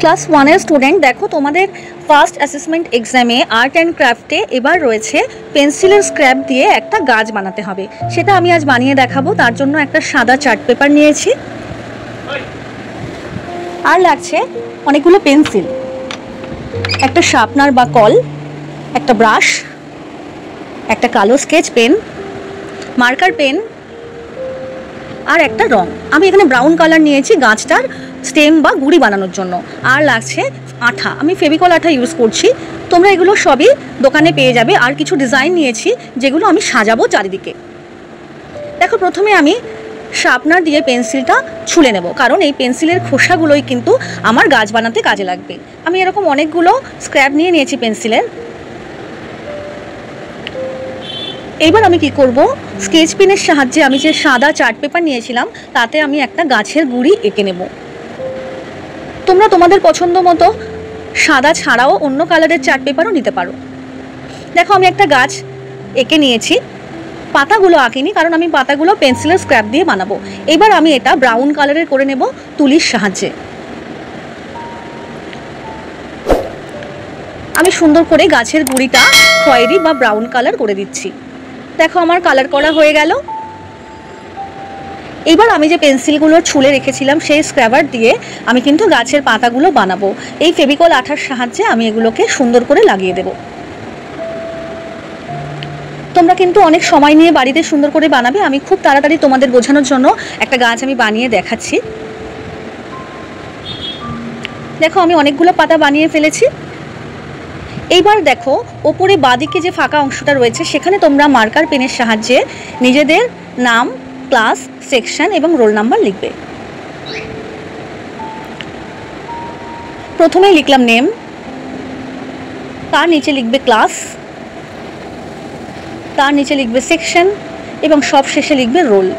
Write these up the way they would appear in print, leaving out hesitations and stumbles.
Class 1 এর student, দেখো তোমাদের ফার্স্ট অ্যাসেসমেন্ট এক্সামে আর্ট অ্যান্ড ক্রাফটে এবার রয়েছে পেন্সিলের স্ক্র্যাপ দিয়ে একটা গাছ বানাতে হবে। সেটা আমি আজ বানিয়ে দেখাবো। তার জন্য একটা সাদা চার্ট পেপার নিয়েছি, আর লাগছে অনেকগুলো পেন্সিল, একটা শার্পনার বা কল, একটা ব্রাশ, একটা কালো স্কেচ পেন, মার্কার পেন, আর একটা রং। আমি এখানে ব্রাউন কালার নিয়েছি গাছটার স্টেম বা গুড়ি বানানোর জন্য। আর লাগছে আঠা, আমি ফেভিকল আঠা ইউজ করছি। তোমরা এগুলো সবই দোকানে পেয়ে যাবে। আর কিছু ডিজাইন নিয়েছি যেগুলো আমি সাজাবো চারিদিকে। দেখো, প্রথমে আমি শার্পনার দিয়ে পেন্সিলটা ছুলে নেব, কারণ এই পেন্সিলের খোসাগুলোই কিন্তু আমার গাছ বানাতে কাজে লাগবে। আমি এরকম অনেকগুলো স্ক্র্যাপ নিয়ে নিয়েছি পেন্সিলের। এবার আমি কি করব, স্কেচ পেনের সাহায্যে আমি যে সাদা চার্ট পেপার নিয়েছিলাম তাতে আমি একটা গাছের গুড়ি এঁকে নেব। তোমরা তোমাদের পছন্দ মতো সাদা ছাড়াও অন্য কালারের চার্ট পেপারও নিতে পারো। দেখো, আমি একটা গাছ এঁকে নিয়েছি। পাতাগুলো আঁকিনি, কারণ আমি পাতাগুলো পেন্সিলের স্ক্র্যাপ দিয়ে বানাবো। এবার আমি এটা ব্রাউন কালারের করে নেব তুলির সাহায্যে। আমি সুন্দর করে গাছের গুড়িটা খয়েরি বা ব্রাউন কালার করে দিচ্ছি। দেখো, আমার কালার করা হয়ে গেল। এবার আমি যে পেন্সিলগুলো ছুলে রেখেছিলাম সেই স্ক্র্যাবার দিয়ে আমি কিন্তু গাছের পাতাগুলো বানাবো। এই ফেভিকল আঠার সাহায্যে আমি এগুলোকে সুন্দর করে লাগিয়ে দেব। তোমরা কিন্তু অনেক সময় নিয়ে বাড়িতে সুন্দর করে বানাবে। আমি খুব তাড়াতাড়ি তোমাদের বোঝানোর জন্য একটা গাছ আমি বানিয়ে দেখাচ্ছি। দেখো, আমি অনেকগুলো পাতা বানিয়ে ফেলেছি। এইবার দেখো, ওপরে বাঁদিকে যে ফাঁকা অংশটা রয়েছে সেখানে তোমরা মার্কার পেনের সাহায্যে নিজেদের নাম, ক্লাস, সেকশন এবং রোল নাম্বার লিখবে। প্রথমেই লিখলাম নেম, তার নিচে লিখবে ক্লাস, তার নিচে লিখবে সেকশন এবং সব শেষে লিখবে রোল।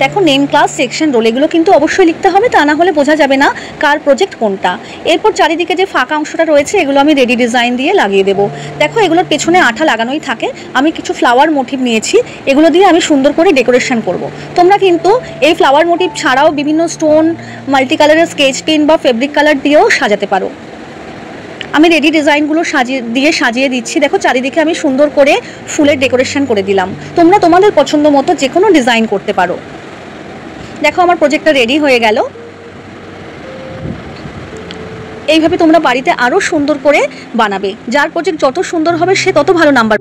দেখো, নেম, ক্লাস, সেকশন, রোল এগুলো কিন্তু অবশ্যই লিখতে হবে, তা না হলে বোঝা যাবে না কার প্রজেক্ট কোনটা। এরপর চারিদিকে যে ফাঁকা অংশটা রয়েছে এগুলো আমি রেডি ডিজাইন দিয়ে লাগিয়ে দেবো। দেখো, এগুলোর পেছনে আঠা লাগানোই থাকে। আমি কিছু ফ্লাওয়ার মোটিভ নিয়েছি, এগুলো দিয়ে আমি সুন্দর করে ডেকোরেশন করব। তোমরা কিন্তু এই ফ্লাওয়ার মোটিভ ছাড়াও বিভিন্ন স্টোন, মাল্টি কালারের স্কেচ পেন বা ফেব্রিক কালার দিয়েও সাজাতে পারো। আমি রেডি ডিজাইনগুলো সাজিয়ে দিচ্ছি। দেখো, চারিদিকে আমি সুন্দর করে ফুলের ডেকোরেশন করে দিলাম। তোমরা তোমাদের পছন্দ মতো যে কোনো ডিজাইন করতে পারো। দেখো, আমার প্রজেক্টটা রেডি হয়ে গেল। এইভাবে তোমরা বাড়িতে আরও সুন্দর করে বানাবে। যার প্রজেক্ট যত সুন্দর হবে সে তত ভালো নাম্বার